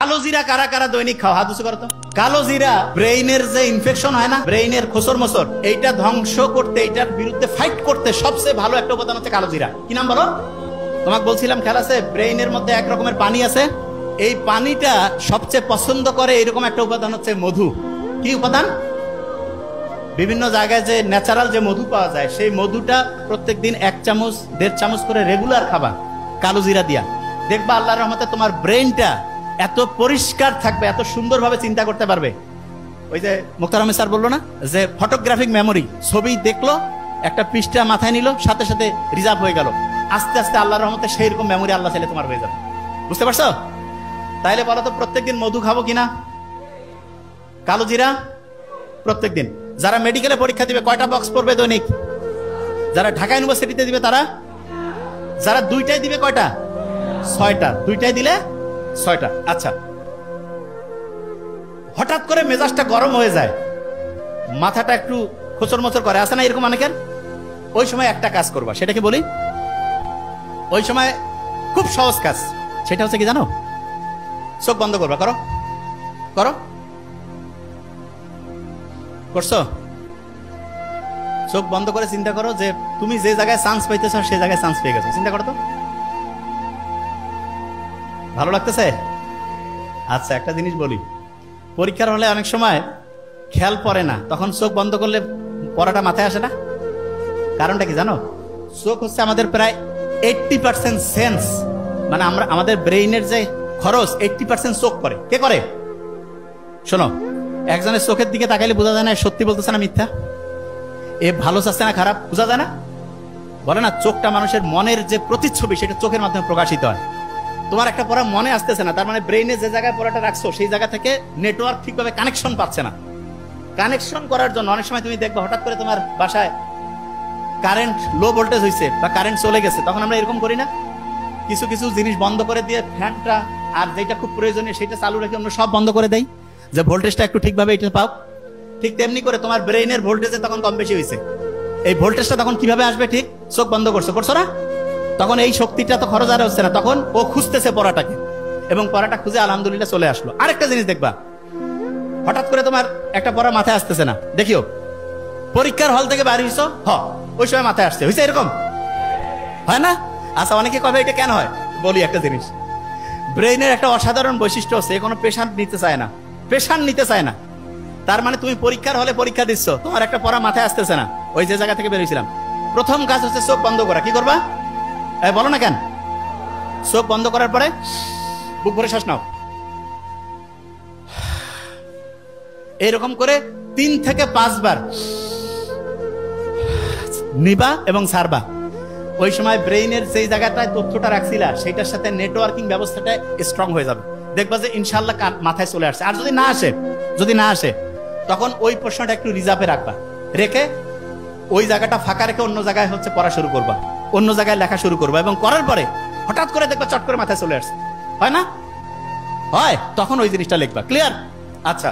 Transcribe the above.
কালো জিরা কারা কারা দৈনিক খাও? হাত উঁচু করো তো। কালো জিরা ব্রেইনের যে ইনফেকশন হয় না, ব্রেইনের খোসর মোসর, এইটা ধ্বংস করতে, এইটার বিরুদ্ধে ফাইট করতে সবচেয়ে ভালো একটা উপাদান হচ্ছে কালো জিরা। কি নাম বলো? তোমাকে বলছিলাম খেয়াল আছে, ব্রেইনের মধ্যে এক রকমের পানি আছে, এই পানিটা সবচেয়ে পছন্দ করে এরকম একটা উপাদান হচ্ছে মধু। কি উপাদান? বিভিন্ন জায়গায় যে ন্যাচারাল যে মধু পাওয়া যায়, সেই মধুটা প্রত্যেকদিন 1 চামচ 1.5 চামচ করে রেগুলার খাবা কালো জিরা দিয়া। দেখবা আল্লাহর রহমতে তোমার ব্রেইনটা এত পরিষ্কার থাকবে, এত সুন্দরভাবে চিন্তা করতে পারবে। ওই যে মুখতার স্যার বললো না যে ফটোগ্রাফিক মেমোরি, ছবি দেখলো, একটা পৃষ্ঠা মাথায় নিল, সাথে সাথে রিজার্ভ হয়ে গেল। আস্তে আস্তে আল্লাহর রহমতে সেই রকম মেমোরি আল্লাহ চাইলে তোমার হয়ে যাবে। বুঝতে পারছো? তাইলে বলো তো প্রত্যেকদিন মধু খাবো কিনা? কালো জিরা প্রত্যেকদিন। যারা মেডিকেলে পরীক্ষা দিবে কয়টা বক্স পড়বে দৈনিক? যারা ঢাকা ইউনিভার্সিটিতে দিবে তারা? যারা 2টাই দিবে কয়টা? 6টা। 2টাই দিলে 6টা। আচ্ছা, হঠাৎ করে মেজাজটা গরম হয়ে যায়, মাথাটা একটু খোঁচর মোচর করে, আছে না এরকম অনেকের? ওই সময় একটা কাজ করবা, সেটা কি বলি? ওই সময় খুব সহজ কাজ, সেটা হচ্ছে কি জানো? চোখ বন্ধ করবা। করো করো, করছো? চোখ বন্ধ করে চিন্তা করো যে তুমি যে জায়গায় চান্স পাইতেছ সেই জায়গায় চান্স পেয়ে গেছো। চিন্তা করো তো, ভালো লাগতেছে? আচ্ছা, একটা জিনিস বলি, পরীক্ষার হলে অনেক সময় খেয়াল পড়ে না, তখন চোখ বন্ধ করলে পড়াটা মাথায় আসে না। কারণটা কি জানো? চোখ হচ্ছে আমাদের প্রায় 80% সেন্স, মানে আমরা আমাদের ব্রেইনের যে খরচ 80% চোখ করে। কে করে? শোনো, একজনের চোখের দিকে তাকাইলে বোঝা যায় না সত্যি বলতেছে না মিথ্যা, এ ভালো চাচ্ছে না খারাপ, বোঝা যায় না? বলে না, চোখটা মানুষের মনের যে প্রতিচ্ছবি, সেটা চোখের মাধ্যমে প্রকাশিত হয়। তোমার একটা পড়া মনে আসতেছে না, তার মানে ব্রেইনে যে জায়গায় পড়াটা রাখছো সেই জায়গা থেকে নেটওয়ার্ক ঠিকভাবে কানেকশন পাচ্ছে না। কানেকশন করার জন্য অনেক সময় তুমি দেখবে হঠাৎ করে তোমার বাসায় কারেন্ট লো ভোল্টেজ হয়েছে বা কারেন্ট চলে গেছে, তখন আমরা এরকম করি না, কিছু কিছু জিনিস বন্ধ করে দিয়ে ফ্যানটা আর যেটা খুব প্রয়োজনীয় সেটা চালু রেখে অন্য সব বন্ধ করে দেই, যে ভোল্টেজটা একটু ঠিকভাবে এটা পাও। ঠিক তেমনি করে তোমার ব্রেইনের ভোল্টেজে তখন কম বেশি হয়েছে, এই ভোল্টেজটা তখন কিভাবে আসবে? ঠিক চোখ বন্ধ করছো না, তখন এই শক্তিটা তো খরচ আর হচ্ছে না, তখন ও খুঁজতেছে পড়াটাকে, এবং পড়াটা খুঁজে আলহামদুলিল্লাহ চলে আসলো। আরেকটা জিনিস দেখবা, হঠাৎ করে তোমার একটা পড়া মাথায় আসতেছে না, দেখিও পরীক্ষার হল থেকে বাইরে হইছো, ওই সময় মাথায় আসছে, হয়েছে এরকম হয় না? আচ্ছা, অনেকে কবে এটা কেন হয়? বলি একটা জিনিস, ব্রেইনের একটা অসাধারণ বৈশিষ্ট্য হচ্ছে, কোনো প্রেশার নিতে চায় না, প্রেশার নিতে চায় না। তার মানে তুমি পরীক্ষার হলে পরীক্ষা দিচ্ছ, তোমার একটা পড়া মাথায় আসতেছে না, ওই যে জায়গা থেকে বেরিয়েছিলাম, প্রথম কাজ হচ্ছে চোখ বন্ধ করা। কি করবা? বলো না কেন? চোখ বন্ধ করার পরে বুক ভরে শ্বাস নাও, এরকম করে 3 থেকে 5 বার নিবা এবং ছাড়বা। ওই সময় ব্রেইনের যেই জায়গাটায় তথ্যটা রাখছিলা সেটার সাথে নেটওয়ার্কিং ব্যবস্থাটা স্ট্রং হয়ে যাবে, দেখবা যে ইনশাল্লাহ মাথায় চলে আসছে। আর যদি না আসে তখন ওই প্রশ্নটা একটু রিজার্ভে রাখবা, রেখে ওই জায়গাটা ফাঁকা রেখে অন্য জায়গায় হচ্ছে পড়া শুরু করবা, অন্য জায়গায় লেখা শুরু করবা, এবং করার পরে হঠাৎ করে দেখবা চট করে মাথায় চলে আসছে, হয় না? হয়, তখন ওই জিনিসটা লিখবা। ক্লিয়ার? আচ্ছা।